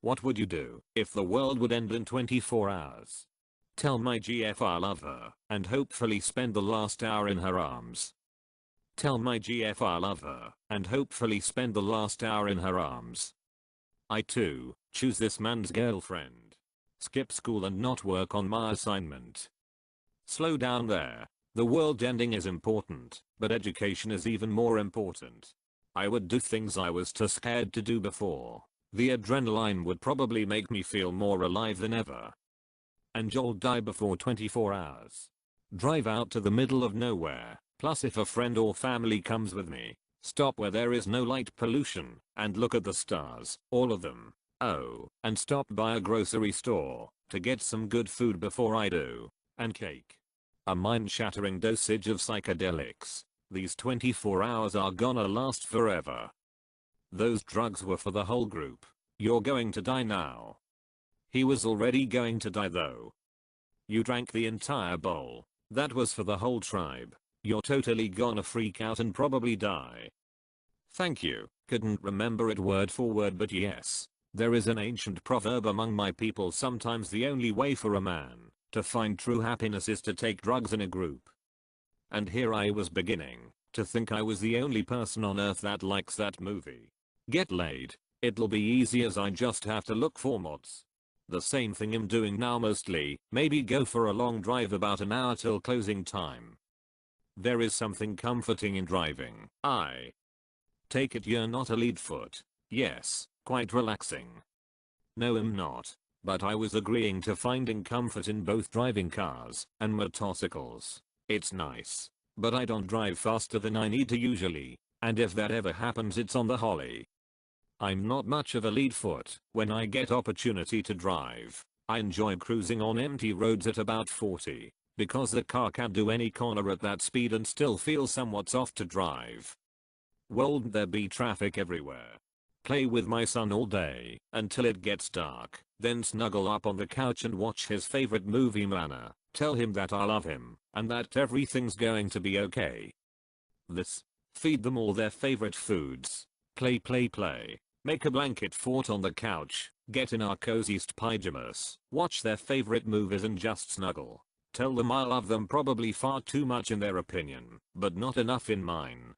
What would you do if the world would end in 24 hours? Tell my GF I love her and hopefully spend the last hour in her arms. Tell my GF I love her and hopefully spend the last hour in her arms. I too choose this man's girlfriend. Skip school and not work on my assignment. Slow down there. The world ending is important, but education is even more important. I would do things I was too scared to do before. The adrenaline would probably make me feel more alive than ever. And you'll die before 24 hours. Drive out to the middle of nowhere, plus if a friend or family comes with me, stop where there is no light pollution, and look at the stars, all of them. Oh, and stop by a grocery store to get some good food before I do. And cake. A mind-shattering dosage of psychedelics. These 24 hours are gonna last forever. Those drugs were for the whole group. You're going to die now. He was already going to die though. You drank the entire bowl. That was for the whole tribe. You're totally gonna freak out and probably die. Thank you. Couldn't remember it word for word, but yes. There is an ancient proverb among my people: sometimes the only way for a man to find true happiness is to take drugs in a group. And here I was beginning to think I was the only person on earth that likes that movie. Get laid. It'll be easy as I just have to look for mods. The same thing I'm doing now mostly, maybe go for a long drive about an hour till closing time. There is something comforting in driving. I take it you're not a lead foot. Yes, quite relaxing. No, I'm not. But I was agreeing to finding comfort in both driving cars and motorcycles. It's nice. But I don't drive faster than I need to usually. And if that ever happens, it's on the Holly. I'm not much of a lead foot when I get opportunity to drive. I enjoy cruising on empty roads at about 40. Because the car can do any corner at that speed and still feel somewhat soft to drive. Won't there be traffic everywhere? Play with my son all day until it gets dark, then snuggle up on the couch and watch his favorite movie Mana, tell him that I love him and that everything's going to be okay. This. Feed them all their favorite foods. Play. Make a blanket fort on the couch, get in our coziest pajamas, watch their favorite movies and just snuggle. Tell them I love them, probably far too much in their opinion, but not enough in mine.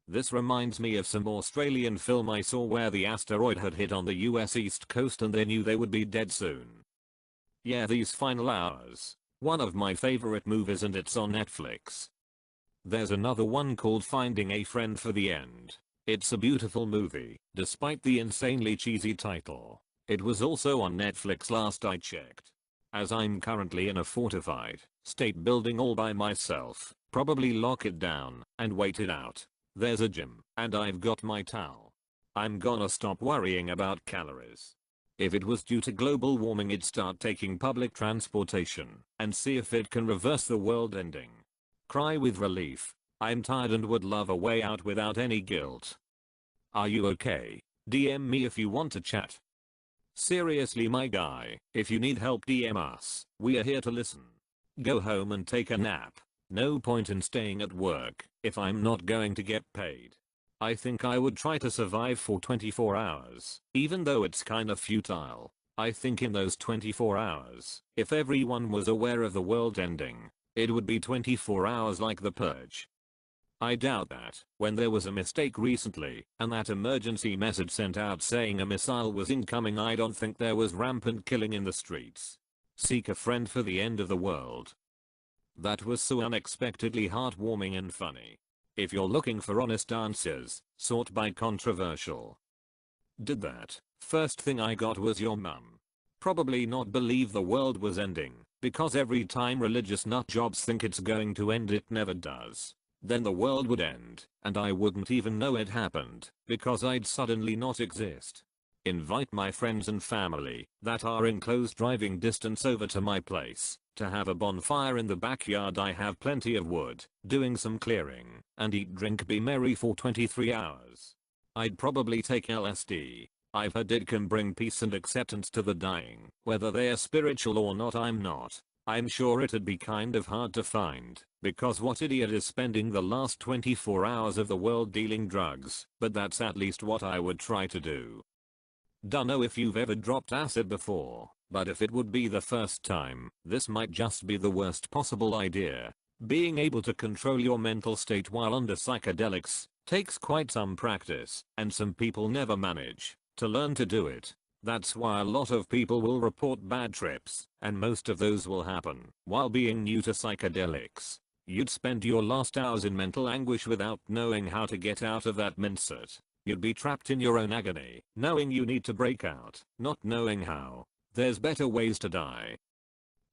This reminds me of some Australian film I saw where the asteroid had hit on the US East Coast and they knew they would be dead soon. Yeah, these final hours. One of my favorite movies and it's on Netflix. There's another one called Finding a Friend for the End. It's a beautiful movie, despite the insanely cheesy title. It was also on Netflix last I checked. As I'm currently in a fortified state building all by myself, probably lock it down and wait it out. There's a gym, and I've got my towel. I'm gonna stop worrying about calories. If it was due to global warming, it'd start taking public transportation and see if it can reverse the world ending. Cry with relief. I'm tired and would love a way out without any guilt. Are you okay? DM me if you want to chat. Seriously my guy, if you need help DM us, we are here to listen. Go home and take a nap. No point in staying at work if I'm not going to get paid. I think I would try to survive for 24 hours, even though it's kinda futile. I think in those 24 hours, if everyone was aware of the world ending, it would be 24 hours like the purge. I doubt that, when there was a mistake recently, and that emergency message sent out saying a missile was incoming, I don't think there was rampant killing in the streets. Seek a friend for the end of the world. That was so unexpectedly heartwarming and funny. If you're looking for honest answers, sort by controversial. Did that first thing I got was your mum probably not believe the world was ending, because every time religious nutjobs think it's going to end it never does. Then the world would end, and I wouldn't even know it happened, because I'd suddenly not exist. Invite my friends and family that are in close driving distance over to my place to have a bonfire in the backyard. I have plenty of wood, doing some clearing, and eat, drink, be merry for 23 hours. I'd probably take LSD. I've heard it can bring peace and acceptance to the dying, whether they're spiritual or not. I'm not. I'm sure it'd be kind of hard to find, because what idiot is spending the last 24 hours of the world dealing drugs, but that's at least what I would try to do. Dunno if you've ever dropped acid before, but if it would be the first time, this might just be the worst possible idea. Being able to control your mental state while under psychedelics takes quite some practice, and some people never manage to learn to do it. That's why a lot of people will report bad trips, and most of those will happen while being new to psychedelics. You'd spend your last hours in mental anguish without knowing how to get out of that mindset. You'd be trapped in your own agony, knowing you need to break out, not knowing how. There's better ways to die.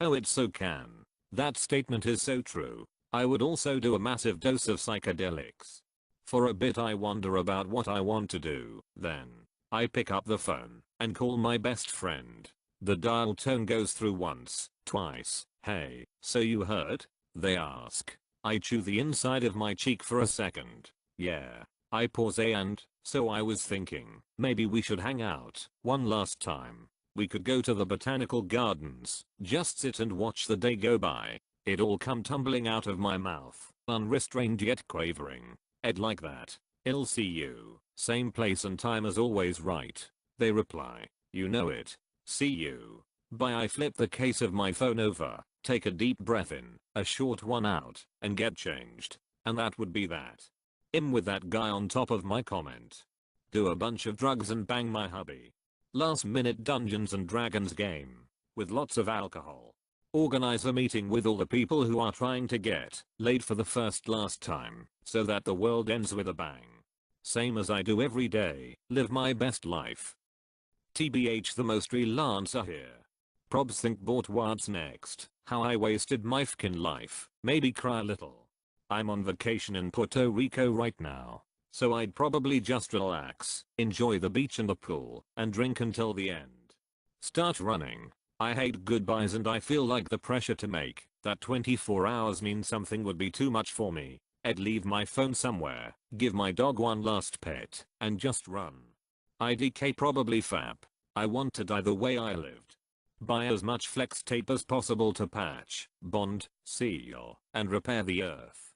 Oh, it so can. That statement is so true. I would also do a massive dose of psychedelics. For a bit I wonder about what I want to do, then I pick up the phone and call my best friend. The dial tone goes through once, twice. Hey, so you heard? They ask. I chew the inside of my cheek for a second. Yeah. I pause and, so I was thinking, maybe we should hang out one last time. We could go to the botanical gardens, just sit and watch the day go by. It all come tumbling out of my mouth, unrestrained yet quavering. Ed like that. I'll see you. Same place and time as always, right? They reply. You know it. See you. Bye. I flip the case of my phone over, take a deep breath in, a short one out, and get changed. And that would be that. With that guy on top of my comment. Do a bunch of drugs and bang my hubby. Last minute Dungeons and Dragons game. With lots of alcohol. Organize a meeting with all the people who are trying to get laid for the last time, so that the world ends with a bang. Same as I do every day, live my best life. TBH, the most real answer here. Probs think about what's next, how I wasted my fkin life, maybe cry a little. I'm on vacation in Puerto Rico right now, so I'd probably just relax, enjoy the beach and the pool, and drink until the end. Start running. I hate goodbyes and I feel like the pressure to make that 24 hours mean something would be too much for me. I'd leave my phone somewhere, give my dog one last pet, and just run. IDK probably FAP. I want to die the way I lived. Buy as much flex tape as possible to patch, bond, seal, and repair the earth.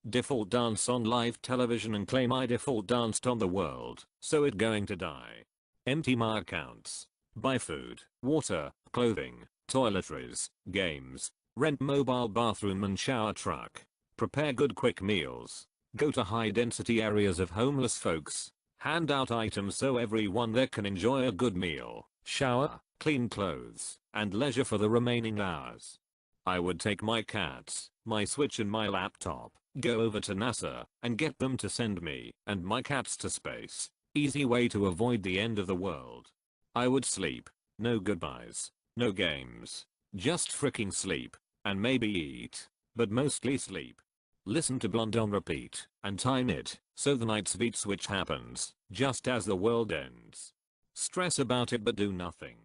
Default dance on live television and claim I default danced on the world, so it going to die. Empty my accounts. Buy food, water, clothing, toiletries, games, rent mobile bathroom and shower truck. Prepare good quick meals. Go to high density areas of homeless folks. Hand out items so everyone there can enjoy a good meal, shower, clean clothes, and leisure for the remaining hours. I would take my cats, my Switch and my laptop, go over to NASA, and get them to send me and my cats to space. Easy way to avoid the end of the world. I would sleep. No goodbyes. No games. Just freaking sleep. And maybe eat. But mostly sleep. Listen to Blonde on repeat, and time it, so the night's beat switch happens, just as the world ends. Stress about it but do nothing.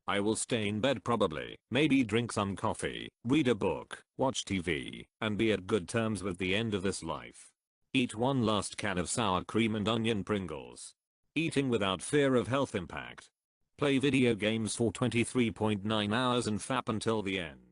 I will stay in bed probably, maybe drink some coffee, read a book, watch TV, and be at good terms with the end of this life. Eat one last can of sour cream and onion Pringles. Eating without fear of health impact. Play video games for 23.9 hours and fap until the end.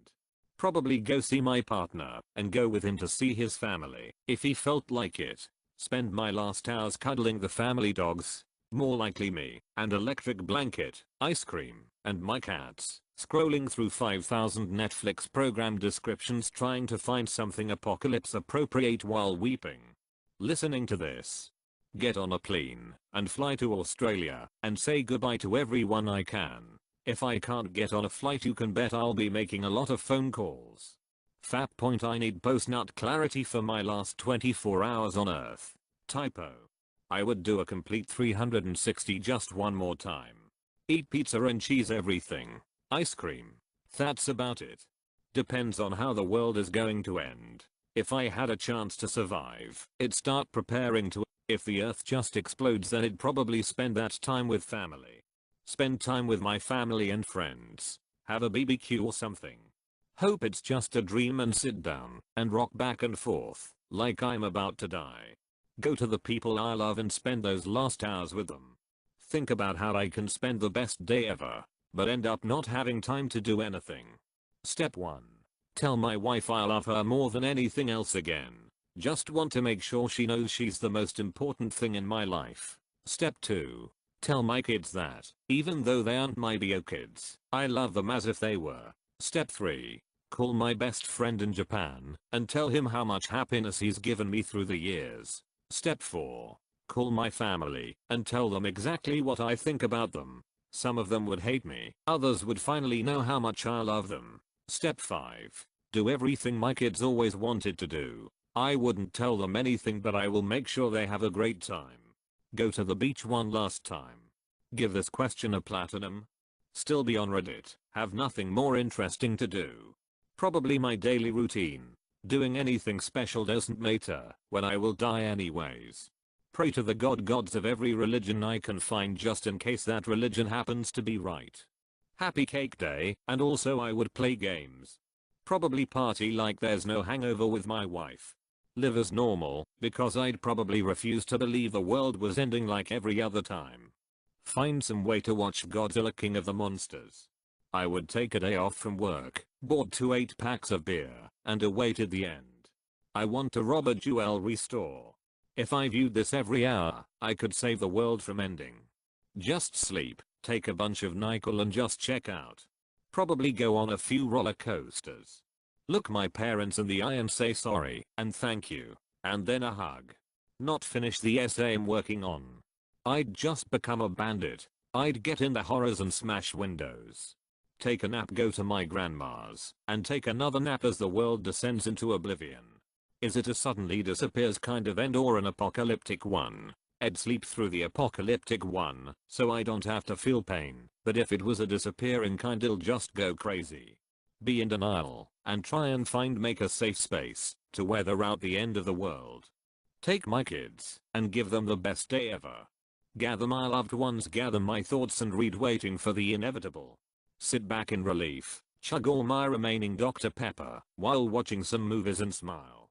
Probably go see my partner and go with him to see his family if he felt like it. Spend my last hours cuddling the family dogs, more likely me, and electric blanket, ice cream, and my cats, scrolling through 5,000 Netflix program descriptions trying to find something apocalypse appropriate while weeping. Listening to this. Get on a plane and fly to Australia and say goodbye to everyone I can. If I can't get on a flight, you can bet I'll be making a lot of phone calls. Fap point, I need post-nut clarity for my last 24 hours on Earth. Typo. I would do a complete 360 just one more time. Eat pizza and cheese, everything. Ice cream. That's about it. Depends on how the world is going to end. If I had a chance to survive, it'd start preparing to. If the earth just explodes, then I'd probably spend that time with family. Spend time with my family and friends. Have a BBQ or something. Hope it's just a dream and sit down and rock back and forth like I'm about to die. Go to the people I love and spend those last hours with them. Think about how I can spend the best day ever, but end up not having time to do anything. Step 1. Tell my wife I love her more than anything else again. Just want to make sure she knows she's the most important thing in my life. Step 2. Tell my kids that, even though they aren't my bio kids, I love them as if they were. Step 3. Call my best friend in Japan and tell him how much happiness he's given me through the years. Step 4. Call my family and tell them exactly what I think about them. Some of them would hate me, others would finally know how much I love them. Step 5. Do everything my kids always wanted to do. I wouldn't tell them anything, but I will make sure they have a great time. Go to the beach one last time. Give this question a platinum. Still be on Reddit, have nothing more interesting to do. Probably my daily routine. Doing anything special doesn't matter when I will die anyways. Pray to the gods of every religion I can find just in case that religion happens to be right. Happy cake day, and also I would play games. Probably party like there's no hangover with my wife. Live as normal, because I'd probably refuse to believe the world was ending like every other time. Find some way to watch Godzilla King of the Monsters. I would take a day off from work, bought 2 8-packs of beer, and awaited the end. I want to rob a jewelry store. If I viewed this every hour, I could save the world from ending. Just sleep, take a bunch of NyQuil and just check out. Probably go on a few roller coasters. Look my parents in the eye and say sorry and thank you, and then a hug. Not finish the essay I'm working on. I'd just become a bandit. I'd get in the horrors and smash windows. Take a nap, go to my grandma's, and take another nap as the world descends into oblivion. Is it a suddenly disappears kind of end or an apocalyptic one? I'd sleep through the apocalyptic one, so I don't have to feel pain, but if it was a disappearing kind I'll just go crazy. Be in denial, and try and make a safe space, to weather out the end of the world. Take my kids, and give them the best day ever. Gather my loved ones, gather my thoughts and read Waiting for the Inevitable. Sit back in relief, chug all my remaining Dr. Pepper, while watching some movies and smile.